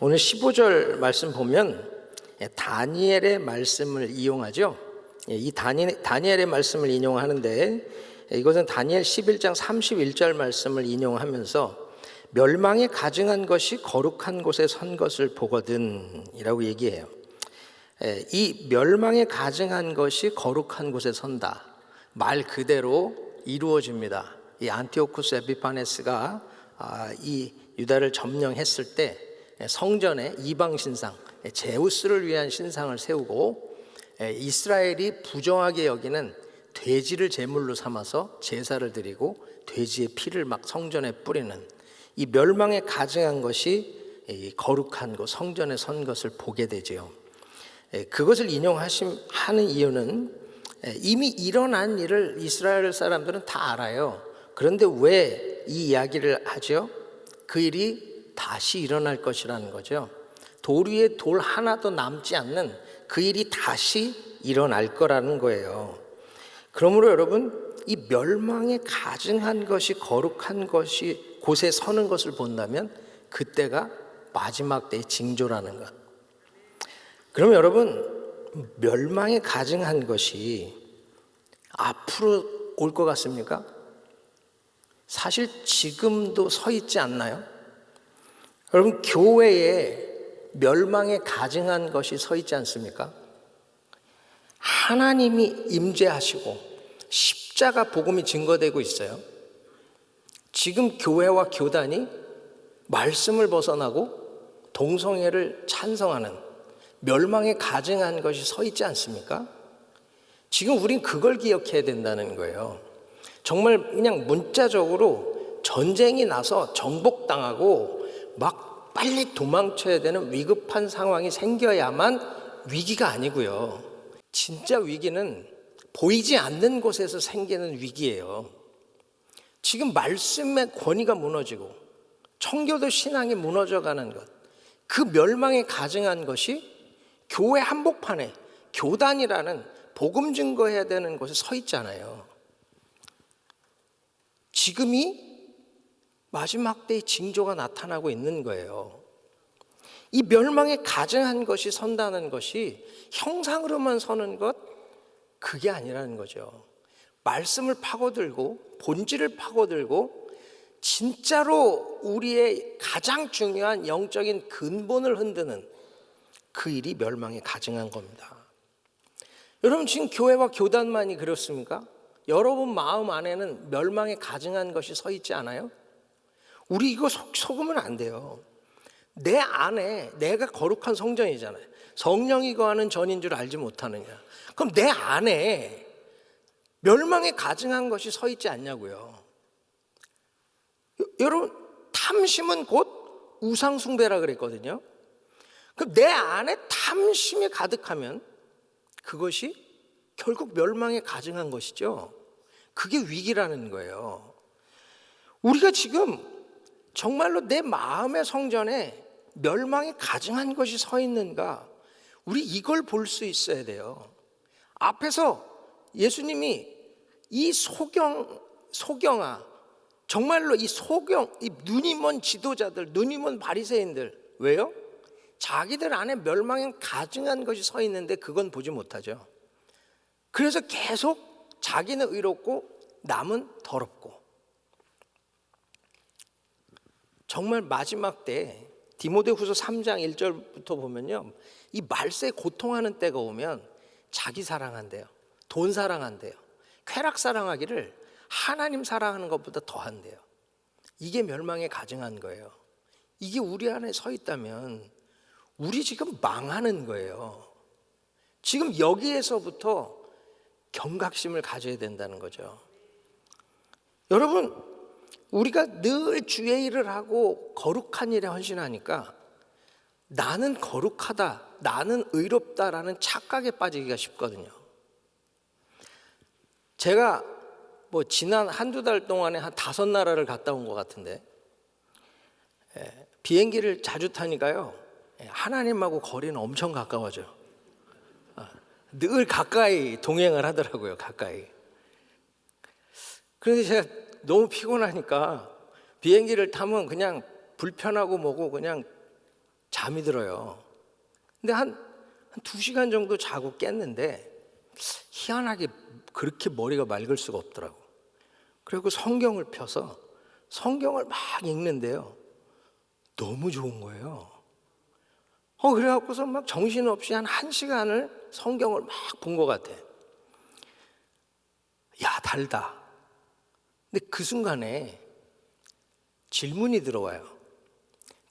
오늘 15절 말씀 보면 다니엘의 말씀을 이용하죠. 이 다니엘의 말씀을 인용하는데 이것은 다니엘 11장 31절 말씀을 인용하면서 멸망에 가증한 것이 거룩한 곳에 선 것을 보거든 이라고 얘기해요. 이 멸망에 가증한 것이 거룩한 곳에 선다, 말 그대로 이루어집니다. 이 안티오쿠스 에피파네스가 이 유다를 점령했을 때 성전에 이방 신상, 제우스를 위한 신상을 세우고 이스라엘이 부정하게 여기는 돼지를 제물로 삼아서 제사를 드리고 돼지의 피를 막 성전에 뿌리는 이 멸망에 가증한 것이 거룩한 곳, 성전에 선 것을 보게 되죠. 그것을 하는 이유는 이미 일어난 일을 이스라엘 사람들은 다 알아요. 그런데 왜 이 이야기를 하죠? 그 일이 다시 일어날 것이라는 거죠. 돌 위에 돌 하나도 남지 않는 그 일이 다시 일어날 거라는 거예요. 그러므로 여러분, 이 멸망에 가증한 것이 거룩한 것이 곳에 서는 것을 본다면 그때가 마지막 때의 징조라는 것. 그럼 여러분, 멸망에 가증한 것이 앞으로 올 것 같습니까? 사실 지금도 서 있지 않나요? 여러분, 교회에 멸망에 가증한 것이 서 있지 않습니까? 하나님이 임재하시고 십자가 복음이 증거되고 있어요. 지금 교회와 교단이 말씀을 벗어나고 동성애를 찬성하는 멸망에 가증한 것이 서 있지 않습니까? 지금 우린 그걸 기억해야 된다는 거예요. 정말 그냥 문자적으로 전쟁이 나서 정복당하고 막 빨리 도망쳐야 되는 위급한 상황이 생겨야만 위기가 아니고요. 진짜 위기는 보이지 않는 곳에서 생기는 위기예요. 지금 말씀의 권위가 무너지고 청교도 신앙이 무너져가는 것, 그 멸망에 가증한 것이 교회 한복판에 교단이라는 복음 증거해야 되는 곳에 서 있잖아요. 지금이 마지막 때의 징조가 나타나고 있는 거예요. 이 멸망에 가증한 것이 선다는 것이 형상으로만 서는 것, 그게 아니라는 거죠. 말씀을 파고들고 본질을 파고들고 진짜로 우리의 가장 중요한 영적인 근본을 흔드는 그 일이 멸망에 가증한 겁니다. 여러분, 지금 교회와 교단만이 그렇습니까? 여러분 마음 안에는 멸망에 가증한 것이 서 있지 않아요? 우리 이거 속으면 안 돼요. 내 안에, 내가 거룩한 성전이잖아요. 성령이 거하는 전인 줄 알지 못하느냐. 그럼 내 안에 멸망에 가증한 것이 서 있지 않냐고요. 여러분, 탐심은 곧 우상숭배라 그랬거든요. 그럼 내 안에 탐심이 가득하면 그것이 결국 멸망에 가증한 것이죠. 그게 위기라는 거예요. 우리가 지금 정말로 내 마음의 성전에 멸망에 가증한 것이 서 있는가? 우리 이걸 볼 수 있어야 돼요. 앞에서 예수님이 이 소경아, 정말로 이 눈이 먼 지도자들, 눈이 먼 바리새인들, 왜요? 자기들 안에 멸망에 가증한 것이 서 있는데 그건 보지 못하죠. 그래서 계속 자기는 의롭고 남은 더럽고. 정말 마지막 때 디모데후서 3장 1절부터 보면요, 이 말세에 고통하는 때가 오면 자기 사랑한대요, 돈 사랑한대요, 쾌락 사랑하기를 하나님 사랑하는 것보다 더한대요. 이게 멸망에 가증한 거예요. 이게 우리 안에 서 있다면 우리 지금 망하는 거예요. 지금 여기에서부터 경각심을 가져야 된다는 거죠. 여러분, 우리가 늘 주의 일을 하고 거룩한 일에 헌신하니까 나는 거룩하다, 나는 의롭다라는 착각에 빠지기가 쉽거든요. 제가 지난 한두 달 동안에 한 5나라를 갔다 온 것 같은데, 비행기를 자주 타니까요, 하나님하고 거리는 엄청 가까워져. 늘 가까이 동행을 하더라고요, 가까이. 그런데 제가 너무 피곤하니까 비행기를 타면 그냥 불편하고 뭐고 그냥 잠이 들어요. 근데 한 2시간 정도 자고 깼는데 희한하게 그렇게 머리가 맑을 수가 없더라고. 그리고 성경을 펴서 성경을 막 읽는데요, 너무 좋은 거예요. 그래갖고서 막 정신없이 한 1시간을 성경을 막 본 것 같아. 야, 달다. 근데 그 순간에 질문이 들어와요.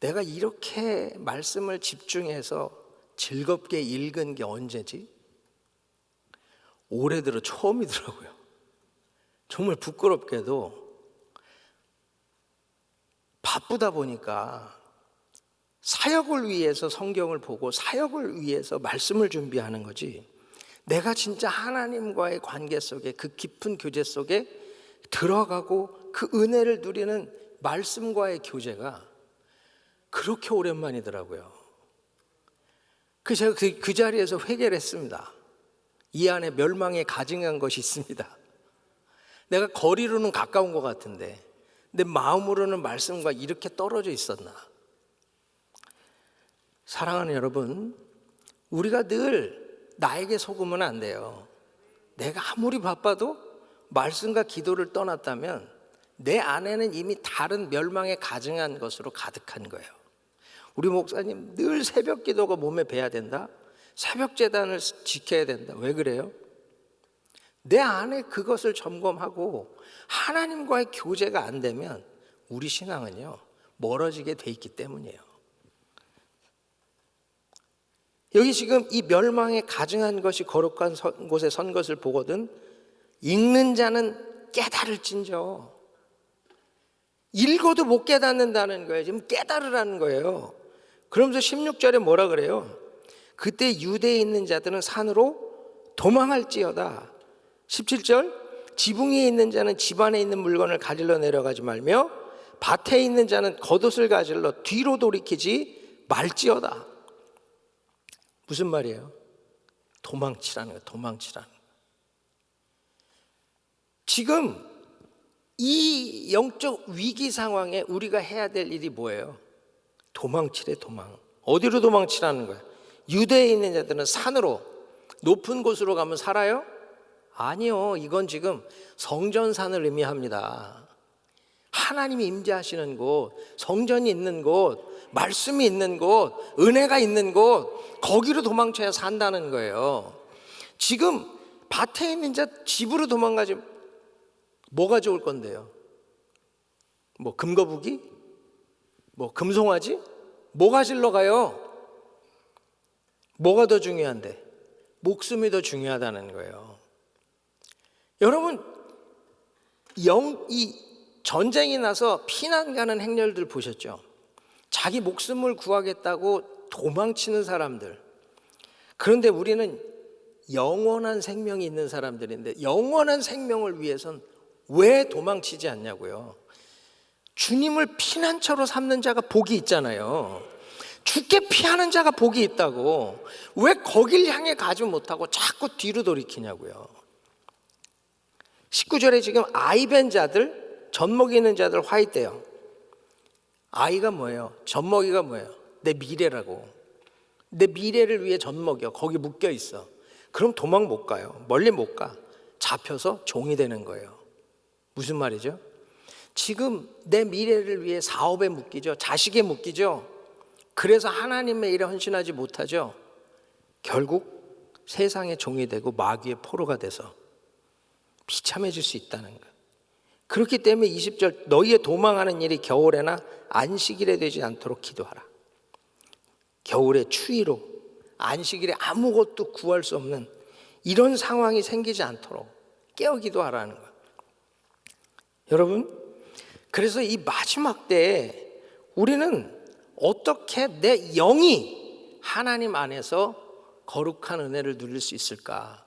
내가 이렇게 말씀을 집중해서 즐겁게 읽은 게 언제지? 올해 들어 처음이더라고요. 정말 부끄럽게도 바쁘다 보니까 사역을 위해서 성경을 보고 사역을 위해서 말씀을 준비하는 거지, 내가 진짜 하나님과의 관계 속에, 그 깊은 교제 속에 들어가고 그 은혜를 누리는 말씀과의 교제가 그렇게 오랜만이더라고요. 제가 그 자리에서 회개를 했습니다. 이 안에 멸망에 가증한 것이 있습니다. 내가 거리로는 가까운 것 같은데 내 마음으로는 말씀과 이렇게 떨어져 있었나. 사랑하는 여러분, 우리가 늘 나에게 속으면 안 돼요. 내가 아무리 바빠도 말씀과 기도를 떠났다면 내 안에는 이미 다른 멸망에 가증한 것으로 가득한 거예요. 우리 목사님 늘 새벽 기도가 몸에 배야 된다, 새벽 제단을 지켜야 된다. 왜 그래요? 내 안에 그것을 점검하고 하나님과의 교제가 안 되면 우리 신앙은요, 멀어지게 돼 있기 때문이에요. 여기 지금 이 멸망에 가증한 것이 거룩한 곳에 선 것을 보거든 읽는 자는 깨달을진저. 읽어도 못 깨닫는다는 거예요. 지금 깨달으라는 거예요. 그러면서 16절에 뭐라 그래요? 그때 유대에 있는 자들은 산으로 도망할지어다. 17절, 지붕 위에 있는 자는 집 안에 있는 물건을 가질러 내려가지 말며 밭에 있는 자는 겉옷을 가질러 뒤로 돌이키지 말지어다. 무슨 말이에요? 도망치라는 거예요. 도망치라는 거예요. 지금 이 영적 위기 상황에 우리가 해야 될 일이 뭐예요? 도망치래, 도망. 어디로 도망치라는 거예요? 유대에 있는 자들은 산으로, 높은 곳으로 가면 살아요? 아니요. 이건 지금 성전산을 의미합니다. 하나님이 임재하시는 곳, 성전이 있는 곳, 말씀이 있는 곳, 은혜가 있는 곳, 거기로 도망쳐야 산다는 거예요. 지금 밭에 있는 자 집으로 도망가지 뭐가 좋을 건데요? 뭐 금거북이? 뭐 금송아지? 뭐가 질러 가요? 뭐가 더 중요한데? 목숨이 더 중요하다는 거예요. 여러분, 이 전쟁이 나서 피난 가는 행렬들 보셨죠? 자기 목숨을 구하겠다고 도망치는 사람들. 그런데 우리는 영원한 생명이 있는 사람들인데 영원한 생명을 위해선 왜 도망치지 않냐고요. 주님을 피난처로 삼는 자가 복이 있잖아요. 죽게 피하는 자가 복이 있다고. 왜 거길 향해 가지 못하고 자꾸 뒤로 돌이키냐고요. 19절에 지금 아이벤 자들, 젖먹이는 자들 화 있대요. 아이가 뭐예요? 젖먹이가 뭐예요? 내 미래라고. 내 미래를 위해 젖먹여. 거기 묶여 있어. 그럼 도망 못 가요. 멀리 못 가. 잡혀서 종이 되는 거예요. 무슨 말이죠? 지금 내 미래를 위해 사업에 묶이죠. 자식에 묶이죠. 그래서 하나님의 일에 헌신하지 못하죠. 결국 세상의 종이 되고 마귀의 포로가 돼서 비참해질 수 있다는 거예요. 그렇기 때문에 20절, 너희의 도망하는 일이 겨울에나 안식일에 되지 않도록 기도하라. 겨울에 추위로 안식일에 아무것도 구할 수 없는 이런 상황이 생기지 않도록 깨어 기도하라는 거예요. 여러분, 그래서 이 마지막 때에 우리는 어떻게 내 영이 하나님 안에서 거룩한 은혜를 누릴 수 있을까?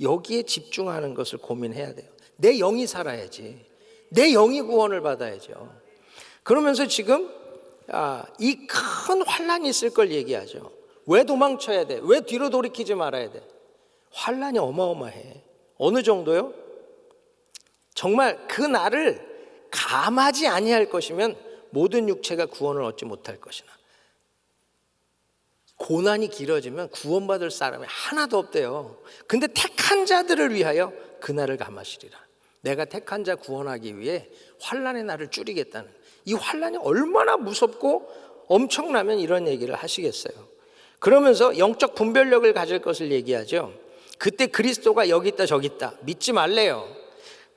여기에 집중하는 것을 고민해야 돼요. 내 영이 살아야지. 내 영이 구원을 받아야죠. 그러면서 지금 이 큰 환난이 있을 걸 얘기하죠. 왜 도망쳐야 돼? 왜 뒤로 돌이키지 말아야 돼? 환난이 어마어마해. 어느 정도요? 정말 그 날을 감하지 아니할 것이면 모든 육체가 구원을 얻지 못할 것이나 고난이 길어지면 구원받을 사람이 하나도 없대요. 근데 택한 자들을 위하여 그날을 감하시리라. 내가 택한 자 구원하기 위해 환난의 날을 줄이겠다는, 이 환난이 얼마나 무섭고 엄청나면 이런 얘기를 하시겠어요. 그러면서 영적 분별력을 가질 것을 얘기하죠. 그때 그리스도가 여기 있다 저기 있다 믿지 말래요.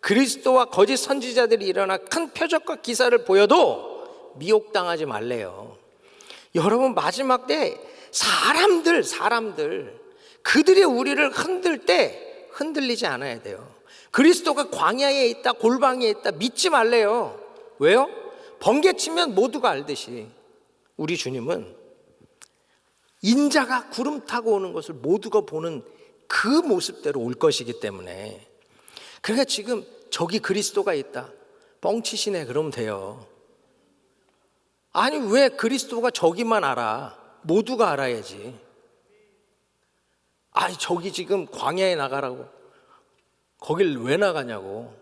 그리스도와 거짓 선지자들이 일어나 큰 표적과 기사를 보여도 미혹당하지 말래요. 여러분, 마지막 때 사람들 그들이 우리를 흔들 때 흔들리지 않아야 돼요. 그리스도가 광야에 있다 골방에 있다 믿지 말래요. 왜요? 번개치면 모두가 알듯이 우리 주님은 인자가 구름 타고 오는 것을 모두가 보는 그 모습대로 올 것이기 때문에, 그러니까 지금 저기 그리스도가 있다 뻥치시네 그러면 돼요. 아니 왜 그리스도가 저기만 알아? 모두가 알아야지. 아니 저기 지금 광야에 나가라고 거길 왜 나가냐고.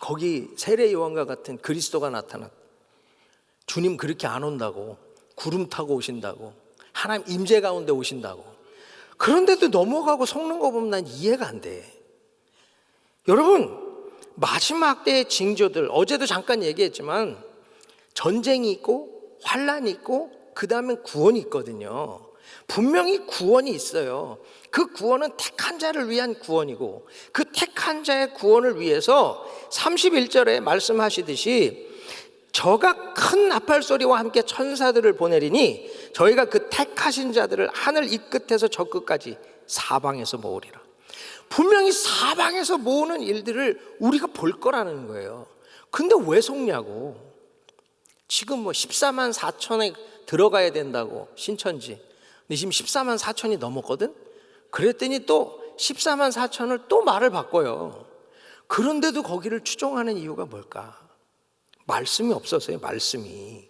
거기 세례 요한과 같은 그리스도가 나타났다. 주님 그렇게 안 온다고, 구름 타고 오신다고, 하나님 임재 가운데 오신다고. 그런데도 넘어가고 속는 거 보면 난 이해가 안 돼. 여러분, 마지막 때의 징조들, 어제도 잠깐 얘기했지만 전쟁이 있고 환란이 있고 그 다음엔 구원이 있거든요. 분명히 구원이 있어요. 그 구원은 택한 자를 위한 구원이고, 그 택한 자의 구원을 위해서 31절에 말씀하시듯이 저가 큰 나팔 소리와 함께 천사들을 보내리니 저희가 그 택하신 자들을 하늘 이 끝에서 저 끝까지 사방에서 모으리라. 분명히 사방에서 모으는 일들을 우리가 볼 거라는 거예요. 근데 왜 속냐고. 지금 14만 4천에 들어가야 된다고 신천지. 근데 지금 14만 4천이 넘었거든. 그랬더니 또 14만 4천을 또 말을 바꿔요. 그런데도 거기를 추종하는 이유가 뭘까? 말씀이 없어서요. 말씀이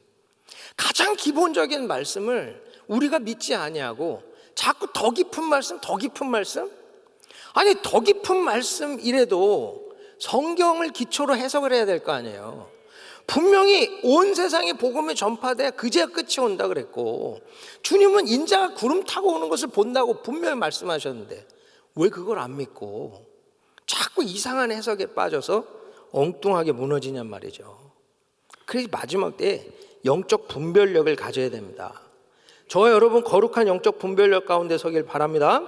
가장 기본적인 말씀을 우리가 믿지 아니하고 자꾸 더 깊은 말씀, 더 깊은 말씀. 아니 더 깊은 말씀이라도 성경을 기초로 해석을 해야 될 거 아니에요. 분명히 온 세상에 복음이 전파돼야 그제야 끝이 온다 그랬고, 주님은 인자가 구름 타고 오는 것을 본다고 분명히 말씀하셨는데 왜 그걸 안 믿고 자꾸 이상한 해석에 빠져서 엉뚱하게 무너지냔 말이죠. 그래서 마지막 때 영적 분별력을 가져야 됩니다. 저와 여러분 거룩한 영적 분별력 가운데 서길 바랍니다.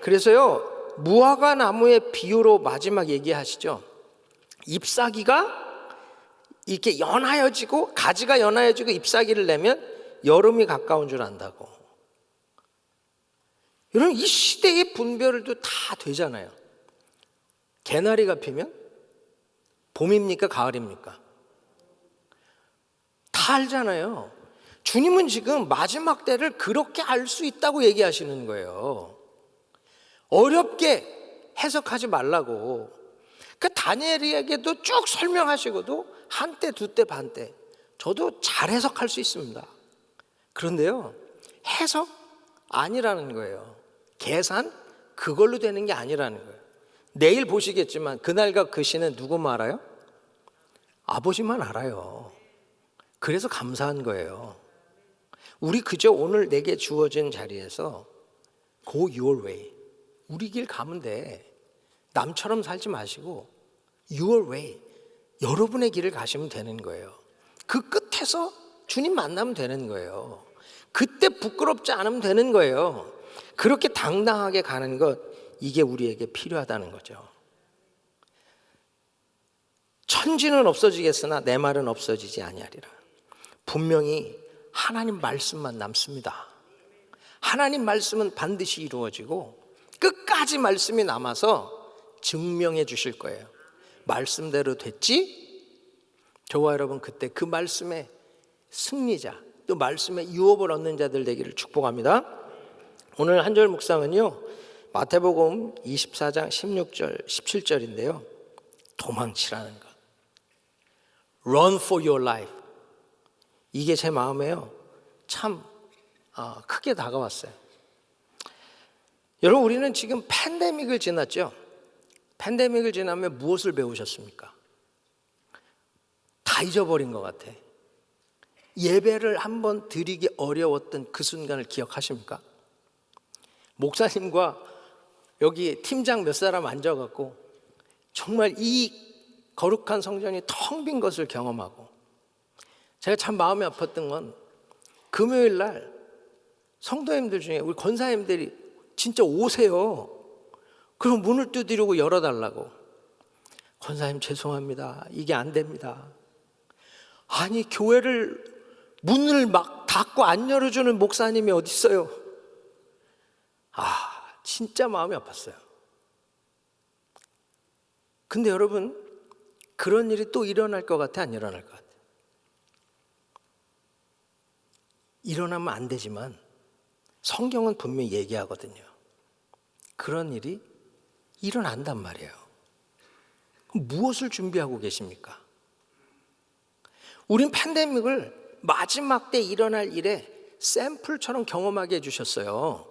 그래서요, 무화과 나무의 비유로 마지막 얘기하시죠. 잎사귀가 이렇게 연하여지고 가지가 연하여지고 잎사귀를 내면 여름이 가까운 줄 안다고. 여러분, 이 시대의 분별도 다 되잖아요. 개나리가 피면 봄입니까 가을입니까? 다 알잖아요. 주님은 지금 마지막 때를 그렇게 알 수 있다고 얘기하시는 거예요. 어렵게 해석하지 말라고. 그 다니엘에게도 쭉 설명하시고도 한때, 두때, 반때 저도 잘 해석할 수 있습니다. 그런데요, 해석 아니라는 거예요. 계산 그걸로 되는 게 아니라는 거예요. 내일 보시겠지만 그날과 그 시는 누구만 알아요? 아버지만 알아요. 그래서 감사한 거예요. 우리 그저 오늘 내게 주어진 자리에서 Go your way, 우리 길 가면 돼. 남처럼 살지 마시고 Your way, 여러분의 길을 가시면 되는 거예요. 그 끝에서 주님 만나면 되는 거예요. 그때 부끄럽지 않으면 되는 거예요. 그렇게 당당하게 가는 것, 이게 우리에게 필요하다는 거죠. 천지는 없어지겠으나 내 말은 없어지지 아니하리라. 분명히 하나님 말씀만 남습니다. 하나님 말씀은 반드시 이루어지고 끝까지 말씀이 남아서 증명해 주실 거예요. 말씀대로 됐지? 저와 여러분 그때 그 말씀의 승리자, 또 말씀의 유업을 얻는 자들 되기를 축복합니다. 오늘 한 절 묵상은요, 마태복음 24장 16절 17절인데요 도망치라는 것, Run for your life. 이게 제 마음에요 참 크게 다가왔어요. 여러분, 우리는 지금 팬데믹을 지났죠. 팬데믹을 지나면 무엇을 배우셨습니까? 다 잊어버린 것 같아. 예배를 한번 드리기 어려웠던 그 순간을 기억하십니까? 목사님과 여기 팀장 몇 사람 앉아갖고 정말 이 거룩한 성전이 텅 빈 것을 경험하고, 제가 참 마음이 아팠던 건 금요일 날 성도님들 중에 우리 권사님들이 진짜 오세요. 그럼 문을 두드리고 열어달라고. 권사님 죄송합니다, 이게 안 됩니다. 아니, 교회를 문을 막 닫고 안 열어주는 목사님이 어디 있어요? 진짜 마음이 아팠어요. 근데 여러분, 그런 일이 또 일어날 것 같아, 안 일어날 것 같아? 일어나면 안 되지만 성경은 분명히 얘기하거든요. 그런 일이 일어난단 말이에요. 그럼 무엇을 준비하고 계십니까? 우린 팬데믹을 마지막 때 일어날 일에 샘플처럼 경험하게 해주셨어요.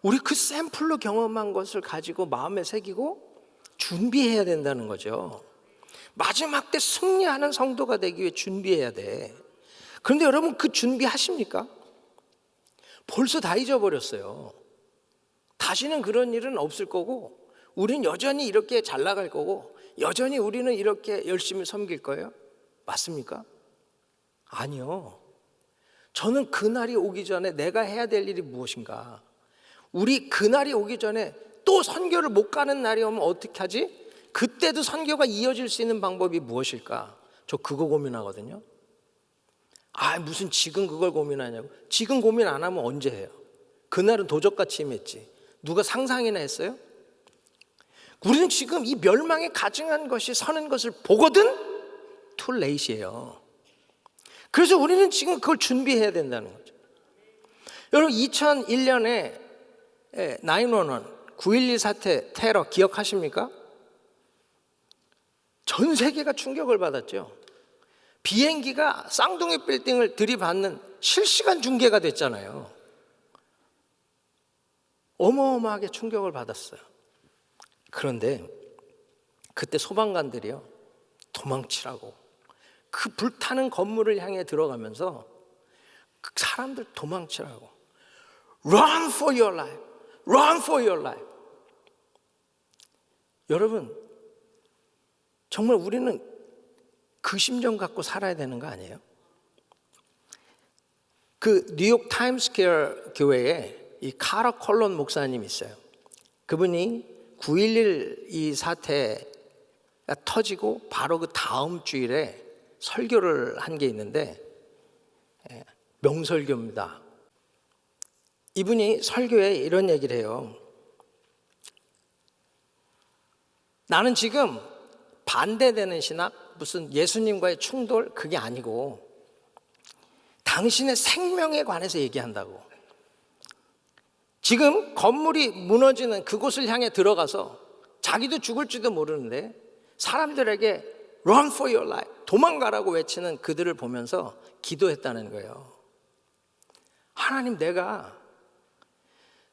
우리 그 샘플로 경험한 것을 가지고 마음에 새기고 준비해야 된다는 거죠. 마지막 때 승리하는 성도가 되기 위해 준비해야 돼. 그런데 여러분, 그 준비하십니까? 벌써 다 잊어버렸어요. 다시는 그런 일은 없을 거고, 우린 여전히 이렇게 잘 나갈 거고, 여전히 우리는 이렇게 열심히 섬길 거예요. 맞습니까? 아니요. 저는 그날이 오기 전에 내가 해야 될 일이 무엇인가? 우리 그날이 오기 전에 또 선교를 못 가는 날이 오면 어떻게 하지? 그때도 선교가 이어질 수 있는 방법이 무엇일까? 저 그거 고민하거든요. 무슨 지금 그걸 고민하냐고. 지금 고민 안 하면 언제 해요? 그날은 도적같이 임했지. 누가 상상이나 했어요? 우리는 지금 이 멸망에 가증한 것이 서는 것을 보거든 too late이에요. 그래서 우리는 지금 그걸 준비해야 된다는 거죠. 여러분, 2001년에 911, 9.11 사태 테러 기억하십니까? 전 세계가 충격을 받았죠. 비행기가 쌍둥이 빌딩을 들이받는 실시간 중계가 됐잖아요. 어마어마하게 충격을 받았어요. 그런데 그때 소방관들이요, 도망치라고 그 불타는 건물을 향해 들어가면서 그 사람들 도망치라고, Run for your life, Run for your life. 여러분, 정말 우리는 그 심정 갖고 살아야 되는 거 아니에요? 그 뉴욕 타임스퀘어 교회에 이 카러 콜론 목사님이 있어요. 그분이 9.11 이 사태가 터지고 바로 그 다음 주일에 설교를 한 게 있는데, 명설교입니다. 이분이 설교에 이런 얘기를 해요. 나는 지금 반대되는 신학, 무슨 예수님과의 충돌, 그게 아니고 당신의 생명에 관해서 얘기한다고. 지금 건물이 무너지는 그곳을 향해 들어가서 자기도 죽을지도 모르는데 사람들에게 Run for your life, 도망가라고 외치는 그들을 보면서 기도했다는 거예요. 하나님, 내가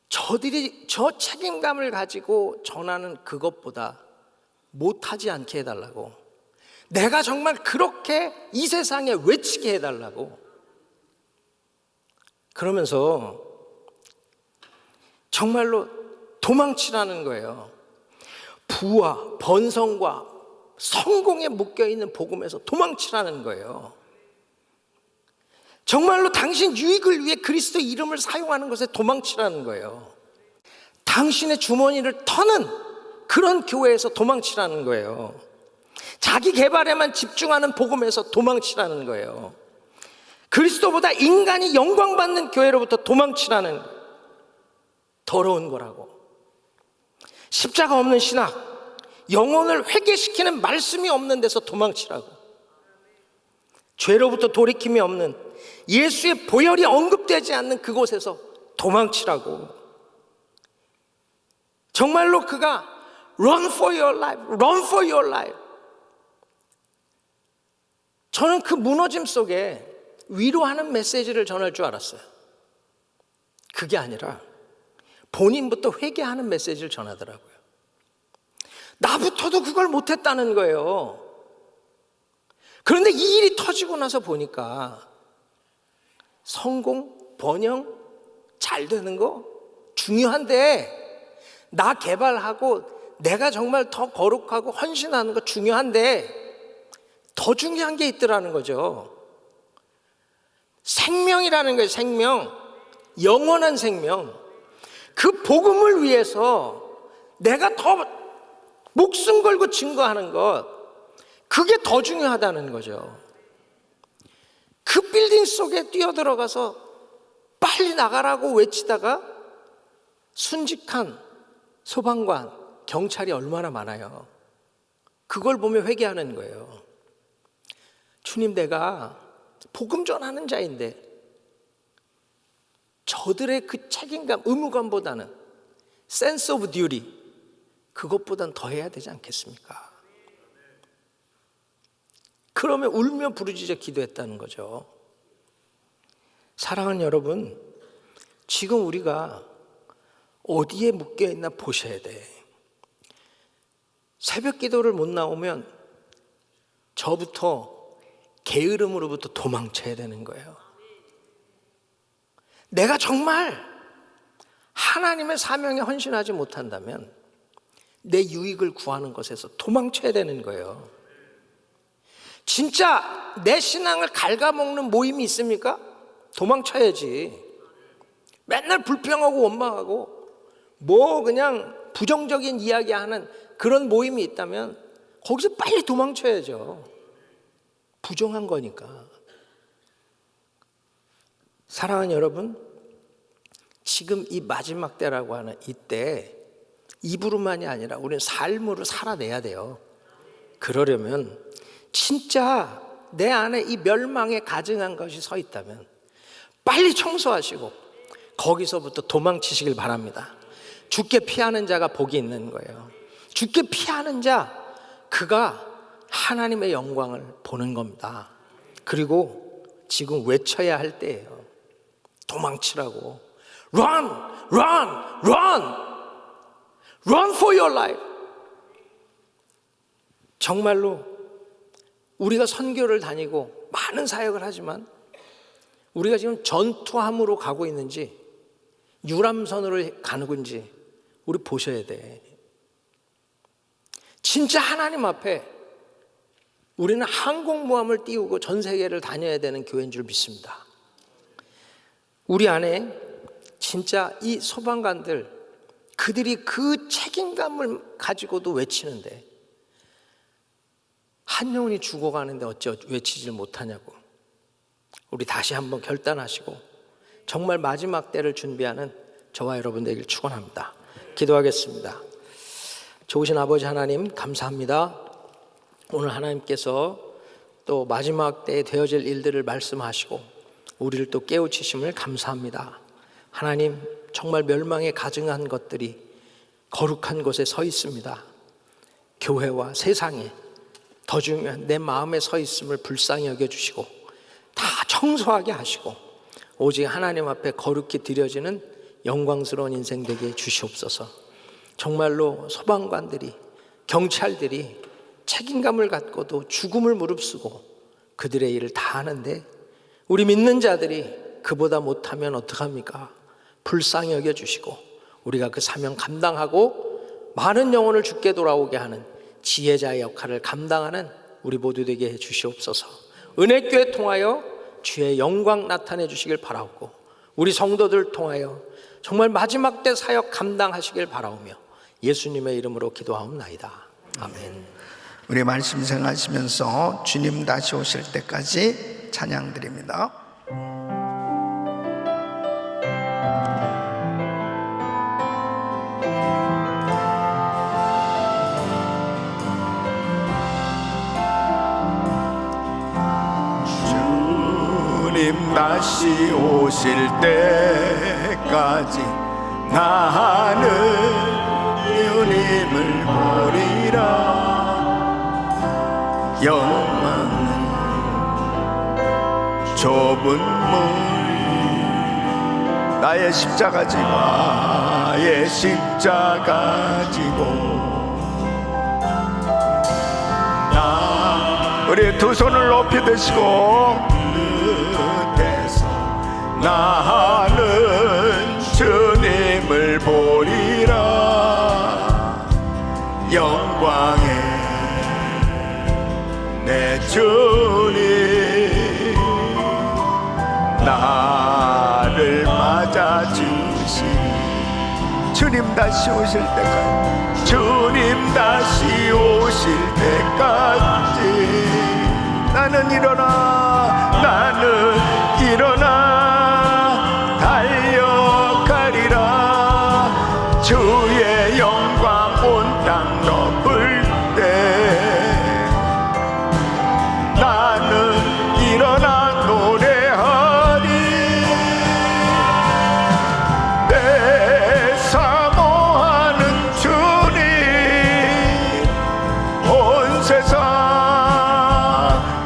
저들이 저 책임감을 가지고 전하는 그것보다 못하지 않게 해달라고, 내가 정말 그렇게 이 세상에 외치게 해달라고. 그러면서 정말로 도망치라는 거예요. 부와 번성과 성공에 묶여있는 복음에서 도망치라는 거예요. 정말로 당신 유익을 위해 그리스도 이름을 사용하는 것에 도망치라는 거예요. 당신의 주머니를 터는 그런 교회에서 도망치라는 거예요. 자기 개발에만 집중하는 복음에서 도망치라는 거예요. 그리스도보다 인간이 영광받는 교회로부터 도망치라는 거예요. 더러운 거라고. 십자가 없는 신학, 영혼을 회개시키는 말씀이 없는 데서 도망치라고. 죄로부터 돌이킴이 없는, 예수의 보혈이 언급되지 않는 그곳에서 도망치라고. 정말로 그가 Run for your life, Run for your life. 저는 그 무너짐 속에 위로하는 메시지를 전할 줄 알았어요. 그게 아니라 본인부터 회개하는 메시지를 전하더라고요. 나부터도 그걸 못했다는 거예요. 그런데 이 일이 터지고 나서 보니까 성공, 번영, 잘 되는 거 중요한데, 나 개발하고 내가 정말 더 거룩하고 헌신하는 거 중요한데, 더 중요한 게 있더라는 거죠. 생명이라는 거예요. 생명, 영원한 생명. 그 복음을 위해서 내가 더 목숨 걸고 증거하는 것, 그게 더 중요하다는 거죠. 그 빌딩 속에 뛰어들어가서 빨리 나가라고 외치다가 순직한 소방관, 경찰이 얼마나 많아요. 그걸 보며 회개하는 거예요. 주님, 내가 복음 전하는 자인데 저들의 그 책임감, 의무감보다는 sense of duty, 그것보단 더 해야 되지 않겠습니까? 그러면 울며 부르짖어 기도했다는 거죠. 사랑하는 여러분, 지금 우리가 어디에 묶여있나 보셔야 돼. 새벽 기도를 못 나오면 저부터 게으름으로부터 도망쳐야 되는 거예요. 내가 정말 하나님의 사명에 헌신하지 못한다면 내 유익을 구하는 것에서 도망쳐야 되는 거예요. 진짜 내 신앙을 갉아먹는 모임이 있습니까? 도망쳐야지. 맨날 불평하고 원망하고 뭐 그냥 부정적인 이야기하는 그런 모임이 있다면 거기서 빨리 도망쳐야죠. 부정한 거니까. 사랑하는 여러분, 지금 이 마지막 때라고 하는 이때 입으로만이 아니라 우리는 삶으로 살아내야 돼요. 그러려면 진짜 내 안에 이 멸망에 가증한 것이 서 있다면 빨리 청소하시고 거기서부터 도망치시길 바랍니다. 죽게 피하는 자가 복이 있는 거예요. 죽게 피하는 자, 그가 하나님의 영광을 보는 겁니다. 그리고 지금 외쳐야 할 때예요. 도망치라고. Run, run, run, run for your life. 정말로 우리가 선교를 다니고 많은 사역을 하지만 우리가 지금 전투함으로 가고 있는지 유람선으로 가는 건지 우리 보셔야 돼. 진짜 하나님 앞에 우리는 항공모함을 띄우고 전 세계를 다녀야 되는 교회인 줄 믿습니다. 우리 안에 진짜 이 소방관들, 그들이 그 책임감을 가지고도 외치는데 한 영혼이 죽어가는데 어찌 외치질 못하냐고. 우리 다시 한번 결단하시고 정말 마지막 때를 준비하는 저와 여러분 되길 축원합니다. 기도하겠습니다. 좋으신 아버지 하나님, 감사합니다. 오늘 하나님께서 또 마지막 때에 되어질 일들을 말씀하시고 우리를 또 깨우치심을 감사합니다. 하나님, 정말 멸망에 가증한 것들이 거룩한 곳에 서 있습니다. 교회와 세상에 더 중요한 내 마음에 서 있음을 불쌍히 여겨주시고 다 청소하게 하시고 오직 하나님 앞에 거룩히 드려지는 영광스러운 인생 되게 해주시옵소서. 정말로 소방관들이, 경찰들이 책임감을 갖고도 죽음을 무릅쓰고 그들의 일을 다 하는데 우리 믿는 자들이 그보다 못하면 어떡합니까? 불쌍히 여겨주시고 우리가 그 사명 감당하고 많은 영혼을 주께 돌아오게 하는 지혜자의 역할을 감당하는 우리 모두 되게 해주시옵소서. 은혜교회 통하여 주의 영광 나타내 주시길 바라옵고 우리 성도들 통하여 정말 마지막 때 사역 감당하시길 바라오며 예수님의 이름으로 기도하옵나이다. 아멘. 우리 말씀 생각하시면서 주님 다시 오실 때까지 찬양 드립니다. 주님 다시 오실 때까지 나는 주님을 보리라. 영원한 좁은 문 나의 십자가 지고 나의 십자가 지고 우리 두 손을 높이 드시고 나는 주님을 보리라. 영광의 내 주님 나를 맞아주시니 주님 다시 오실 때까지, 주님 다시 오실 때까지 나는 일어나, 나는 일어나 달려가리라. 주의 영광 온 땅 덮을 때 나는 일어나 노래하리. 내 사모하는 주님 온 세상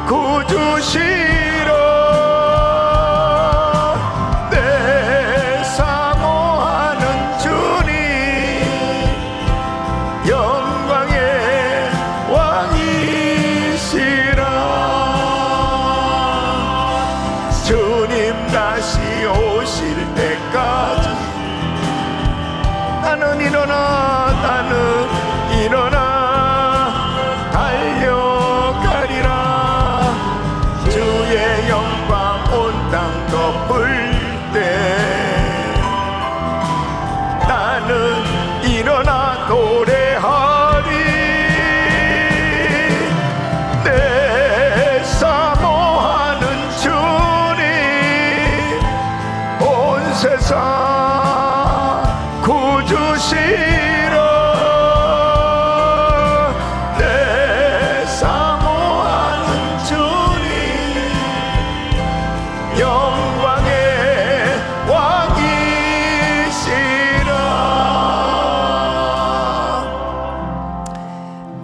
구주시라. 내 사모하는 주님 영광의 왕이시라. 주님 다시 오실 때까지 나는 일어나, 나는 일어나 달려가리라. 주의 영광 온 땅 덮을 때 나는 일어나 노래하리. 내 사모하는 주님 온 세상 구주시라. 내 사모하는 주님 영광의 왕이시라.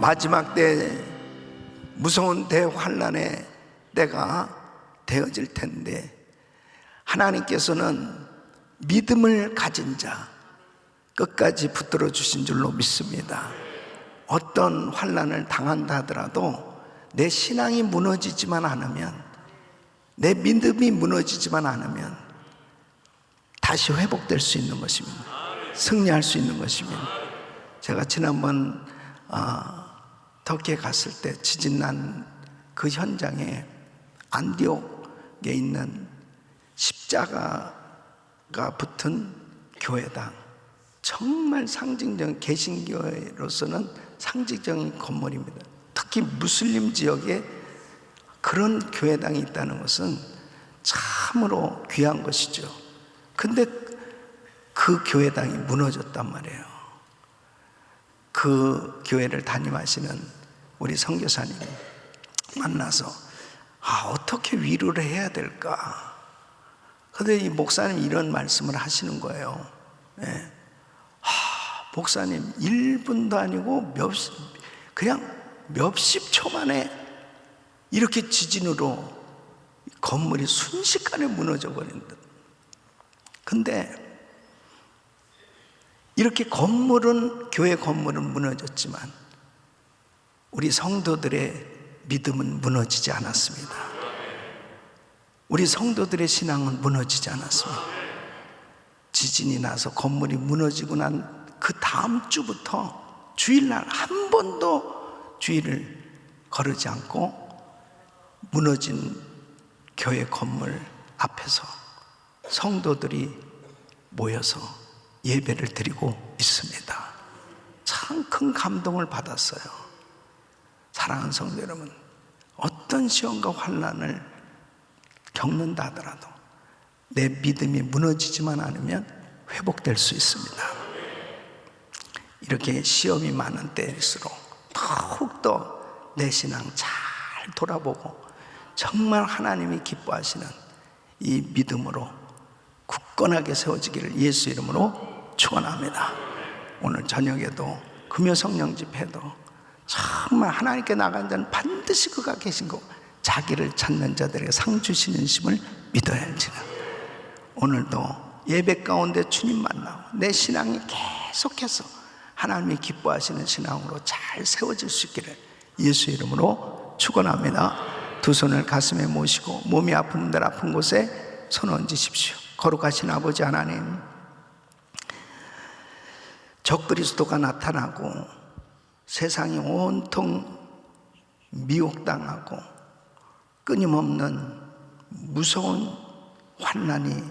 마지막 때 무서운 대환란의 때가 되어질 텐데 하나님께서는 믿음을 가진 자 끝까지 붙들어 주신 줄로 믿습니다. 어떤 환난을 당한다 하더라도 내 신앙이 무너지지만 않으면, 내 믿음이 무너지지만 않으면 다시 회복될 수 있는 것입니다. 승리할 수 있는 것입니다. 제가 지난번 터키에 갔을 때 지진 난 그 현장에 안디옥에 있는 십자가가 붙은 교회당, 정말 상징적인, 개신교회로서는 상징적인 건물입니다. 특히 무슬림 지역에 그런 교회당이 있다는 것은 참으로 귀한 것이죠. 근데 그 교회당이 무너졌단 말이에요. 그 교회를 담임하시는 우리 선교사님이 만나서 어떻게 위로를 해야 될까? 근데 이 목사님이 이런 말씀을 하시는 거예요. 네. 목사님 1분도 아니고 그냥 몇십 초 만에 이렇게 지진으로 건물이 순식간에 무너져 버린다. 근데 이렇게 교회 건물은 무너졌지만 우리 성도들의 믿음은 무너지지 않았습니다. 우리 성도들의 신앙은 무너지지 않았습니다. 지진이 나서 건물이 무너지고 난 그 다음 주부터 주일날 한 번도 주일을 거르지 않고 무너진 교회 건물 앞에서 성도들이 모여서 예배를 드리고 있습니다. 참 큰 감동을 받았어요. 사랑하는 성도 여러분, 어떤 시험과 환난을 겪는다 하더라도 내 믿음이 무너지지만 않으면 회복될 수 있습니다. 이렇게 시험이 많은 때일수록 더욱더 내 신앙 잘 돌아보고 정말 하나님이 기뻐하시는 이 믿음으로 굳건하게 세워지기를 예수 이름으로 축원합니다. 오늘 저녁에도 금요 성령 집회도 정말 하나님께 나간 자는 반드시 그가 계신 거, 자기를 찾는 자들에게 상 주시는 심을 믿어야 할지는 오늘도 예배 가운데 주님 만나고 내 신앙이 계속해서 하나님이 기뻐하시는 신앙으로 잘 세워질 수 있기를 예수 이름으로 축원합니다. 두 손을 가슴에 모시고 몸이 아픈 분들 아픈 곳에 손 얹으십시오. 거룩하신 아버지 하나님, 적그리스도가 나타나고 세상이 온통 미혹당하고 끊임없는 무서운 환난이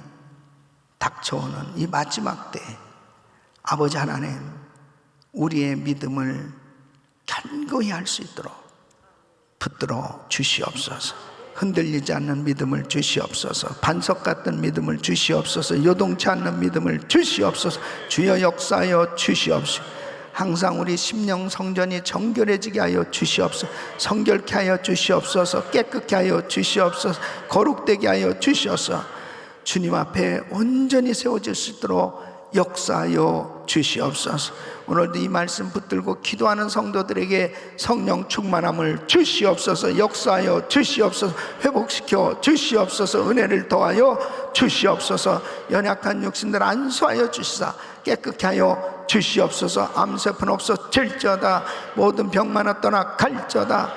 닥쳐오는 이 마지막 때, 아버지 하나님, 우리의 믿음을 견고히 할 수 있도록 붙들어 주시옵소서. 흔들리지 않는 믿음을 주시옵소서. 반석 같은 믿음을 주시옵소서. 요동치 않는 믿음을 주시옵소서. 주여 역사하여 주시옵소서. 항상 우리 심령 성전이 정결해지게 하여 주시옵소서. 성결케 하여 주시옵소서. 깨끗게 하여 주시옵소서. 거룩되게 하여 주시옵소서. 주님 앞에 온전히 세워질 수 있도록 역사하여 주시옵소서. 오늘도 이 말씀 붙들고 기도하는 성도들에게 성령 충만함을 주시옵소서. 역사하여 주시옵소서. 회복시켜 주시옵소서. 은혜를 더하여 주시옵소서. 연약한 육신들 안수하여 주시사 깨끗게 하여 주시옵소서. 암세포는 없어질지어다. 모든 병만은 떠나 갈지어다.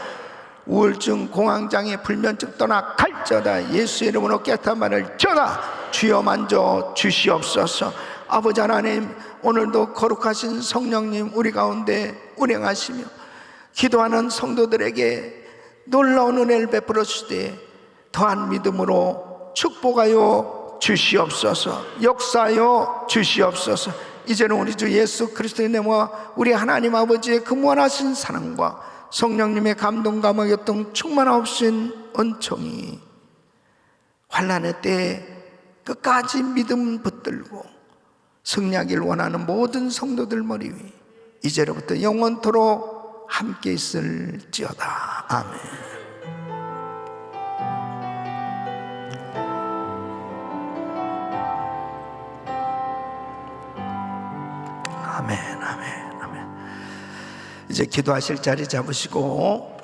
우울증, 공황장애, 불면증 떠나 갈지어다. 예수의 이름으로 깨끗한 말을 전하 주여 만져 주시옵소서. 아버지 하나님, 오늘도 거룩하신 성령님 우리 가운데 운행하시며 기도하는 성도들에게 놀라운 은혜를 베풀어 주시되 더한 믿음으로 축복하여 주시옵소서. 역사하여 주시옵소서. 이제는 우리 주 예수 그리스도의 은혜와 우리 하나님 아버지의 그 무한하신 사랑과 성령님의 감동 감화교통 충만하신 은총이 환난의 때에 끝까지 믿음 붙들고 승리하기를 원하는 모든 성도들 머리 위 이제로부터 영원토록 함께 있을지어다. 아멘. 아멘, 아멘, 아멘. 이제 기도하실 자리 잡으시고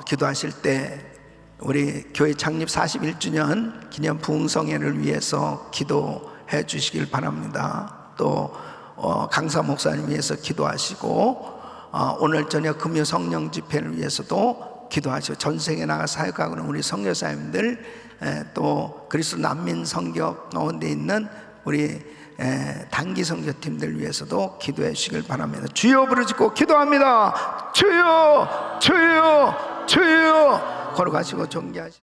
기도하실 때 우리 교회 창립 41주년 기념 부흥성회를 위해서 기도해 주시길 바랍니다. 또 강사 목사님 위해서 기도하시고 오늘 저녁 금요 성령 집회를 위해서도 기도하시고 전 세계에 나가 사역하고 있는 우리 선교사님들 또 그리스도 난민 선교 가운데 있는 우리 단기 선교팀들 위해서도 기도해 주시길 바랍니다. 주여 부르짖고 기도합니다. 주여, 주여, 주여. 걸어가시고 존귀하시